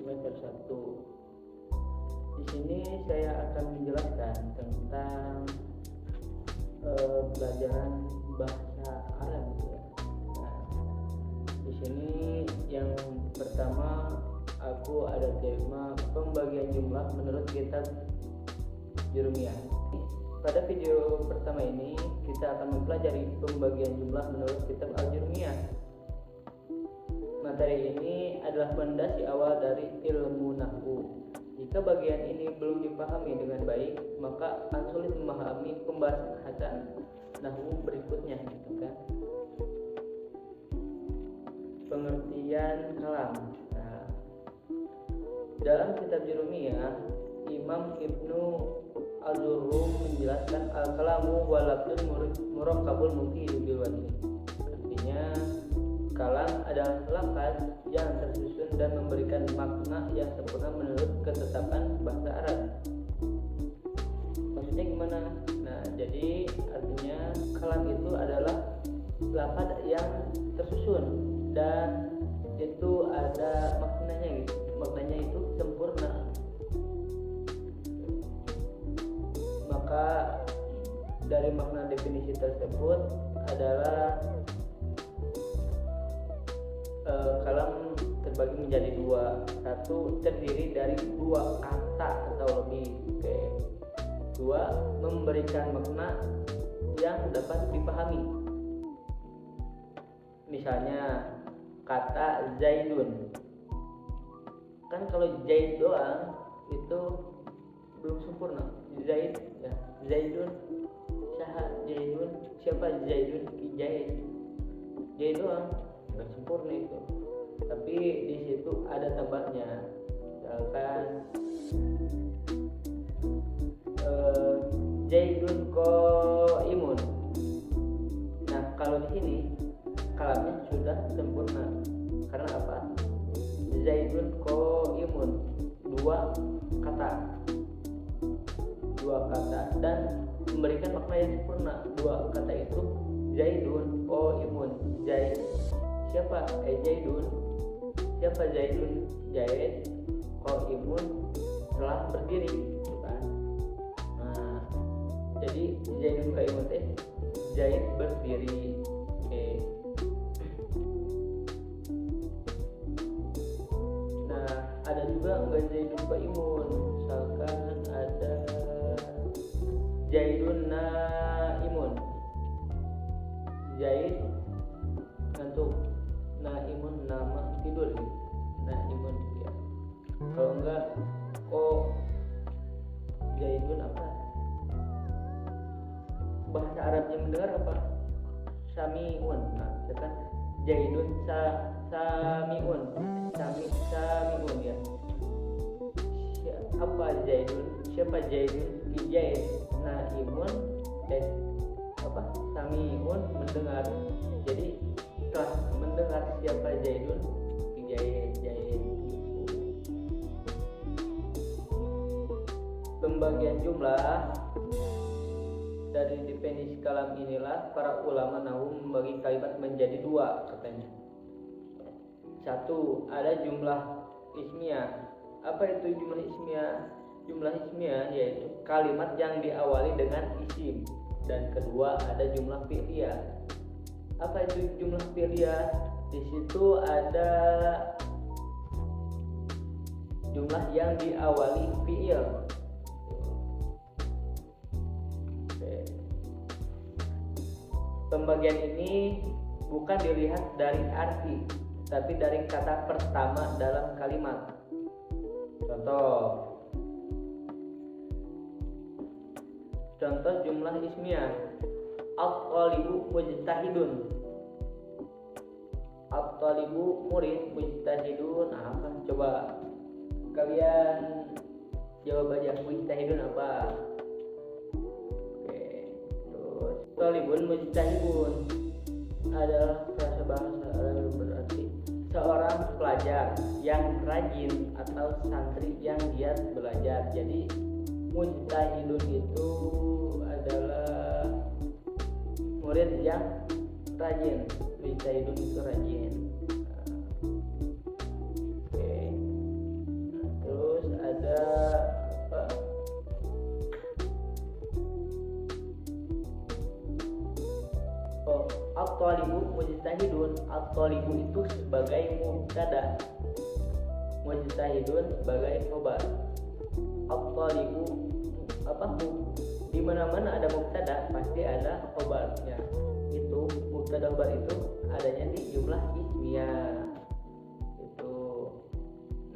semester 1. Di sini saya akan menjelaskan tentang pelajaran bahasa Arab ya. Nah, di sini yang pertama aku ada tema pembagian jumlah menurut kitab Jurumiyah. Pada video pertama ini kita akan mempelajari pembagian jumlah menurut kitab Al-Jurumiyah. Materi ini adalah fondasi awal dari ilmu nahwu. Jika bagian ini belum dipahami dengan baik, maka akan sulit memahami pembahasan nahwu berikutnya, gitu kan? Pengertian kalam. Nah, dalam kitab Jurumiyah, Imam Ibnu Al-Durrum menjelaskan al-kalamu wa lafzun murakkabul mufidul bil wajhi. Artinya, kalam adalah lafaz yang tersusun dan memberikan makna yang sempurna menurut ketetapan bahasa Arab. Maksudnya gimana? Nah, jadi artinya kalam itu adalah lafaz yang tersusun dan itu ada maknanya gitu. Maknanya itu sempurna. Maka dari makna definisi tersebut adalah kalam terbagi menjadi dua. Satu, terdiri dari dua kata atau lebih. Oke. Dua, memberikan makna yang dapat dipahami. Misalnya kata Zaidun. Kan kalau Zaid doang itu belum sempurna. Zaid ya, Zaidun Zaidun, siapa Zaidun? Zaid doang nggak sempurna itu, tapi di situ ada tambahnya. Misalkan Zaidun qaimun. Nah, kalau di sini kalamnya sudah sempurna. Karena apa? Zaidun qaimun, dua kata dan memberikan makna yang sempurna. Dua kata itu Zaidun qaimun. Zaid siapa? Zaidun. Siapa Zaidun? Zaid qaimun, telah berdiri, kan? Nah, jadi Zaidun qaimun teh Zaid berdiri. Oke. Nah, ada juga enggak Zaidun qaimun. Misalkan ada Zaidun naimun. Zaid ngantuk, naimun nama tidur gitu. Naimun ya. Kalau enggak Zaidun apa? Bahasa Arabnya mendengar apa? Samiun. Nah, misalkan Zaidun samiun. Samiun ya. Apa Zaidun? Siapa Zaidun? Zaid naimun apa? Samiun, mendengar. Jadi telah mendengar siapa Zaidun? Zaid. Pembagian jumlah dari definisi kalam inilah para ulama nahwu membagi kalimat menjadi dua, katanya. Satu, ada jumlah ismiyah. Apa itu jumlah ismiyah? Jumlah ismiyah yaitu kalimat yang diawali dengan isim. Dan kedua, ada jumlah fi'liyah. Apa itu jumlah fi'liyah? Di situ ada jumlah yang diawali fi'il. Pembagian ini bukan dilihat dari arti, tapi dari kata pertama dalam kalimat. Contoh jumlah ismiyah. At-talibu mujtahidun. At-talibu murid, mujtahidun apa? Coba kalian jawab aja, mujtahidun apa? Oke, terus talibun mujtahidun adalah frasa bahasa Arab, berarti seorang pelajar yang rajin atau santri yang giat belajar. Jadi mujtahidun itu adalah murid yang rajin. Mujtahidun itu rajin. Oke. at-thalibu mujtahidun. At-thalibu itu sebagai mubtada, mujtahidun sebagai khobar. At-thalibu di mana-mana ada mubtada pasti ada khobarnya. Itu mubtada khobar itu adanya di jumlah ismiyah. Itu.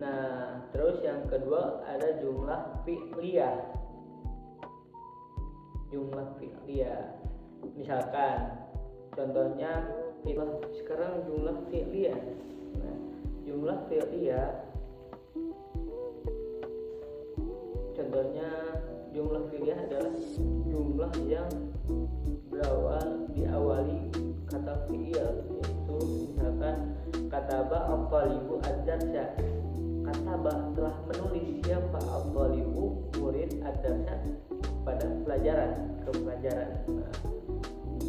Nah, terus yang kedua ada jumlah fi'liyah. Jumlah fi'liyah. Misalkan contohnya sekarang jumlah fi'liyah. Nah, jumlah fi'liyah contohnya jumlah fi'liyah adalah jumlah yang diawali kata fi'il, yaitu misalkan kataba at-talibu ad-darsa. Kataba telah menulis siapa at-talibu murid ad-darsa pada ke pelajaran. Nah,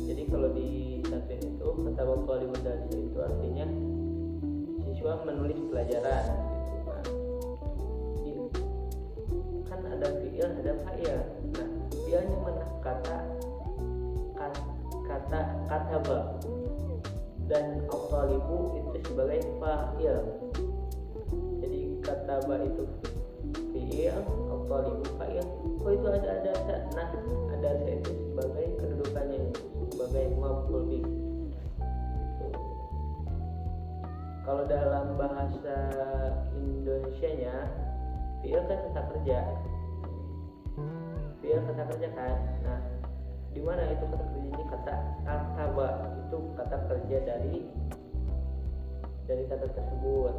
jadi kalau di satuin itu kataba at-talibu ad-darsa itu artinya siswa menulis pelajaran gitu. Nah, kan ada fi'il ada fa'il. Nah, fi'ilnya mana? Kataba dan at-talibu itu sebagai fa'il. Jadi kataba itu fi'il, at-talibu fa'il. Oh, itu ada. Nah, ada itu sebagai kedudukannya sebagai maf'ul bih. Kalau dalam bahasa Indonesianya fi'il kan kata kerja. Fi'il kata kerja kan. Nah, di mana itu kata kerjanya? Kata kataba itu kata kerja dari kata tersebut.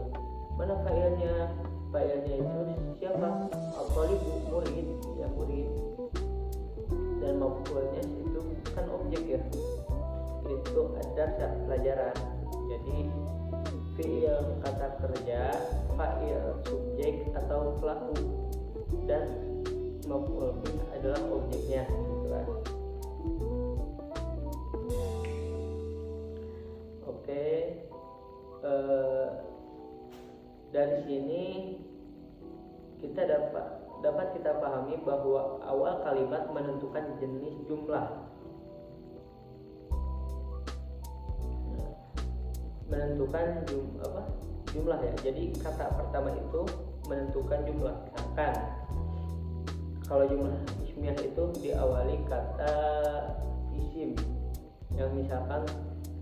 Mana fa'ilnya? Fa'ilnya itu siapa? At-talibu murid, ya murid. Dan maf'ulnya itu kan objek ya. Itu ad-darsa pelajaran. Jadi fi'il kata kerja, fa'il subjek atau pelaku, dan maf'ul bih adalah objeknya gitu kan. Oke, dari sini kita dapat kita pahami bahwa awal kalimat menentukan jenis jumlah. Menentukan jumlah ya. Jadi kata pertama itu menentukan jumlah. Misalkan kalau jumlah ismiyah itu diawali kata isim yang misalkan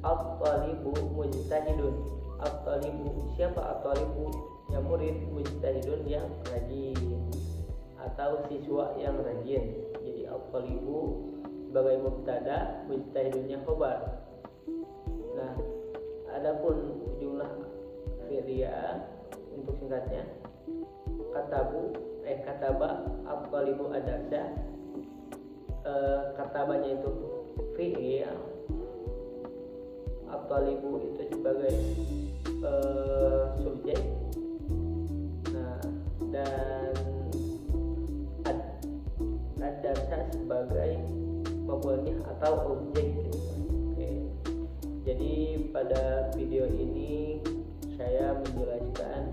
at-talibu mujtahidun. At-talibu siapa? At-talibu yang murid, mujtahidun yang rajin atau siswa yang rajin. Jadi at-talibu sebagai mubtada, mujtahidunnya khobar. Nah, adapun jumlah fi'liyah untuk singkatnya kataba at-talibu ad-darsa. Katabanya itu fi'il, at-talibu itu sebagai subjek. Nah, dan ad-darsa sebagai maf'ulnya atau objek gitu. Oke. Jadi pada video ini saya menjelaskan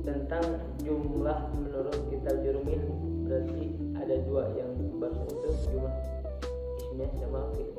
tentang jumlah menurut kitab Jurumiyah. Berarti ada dua yang baru itu jumlah ismiyah sama fi'il.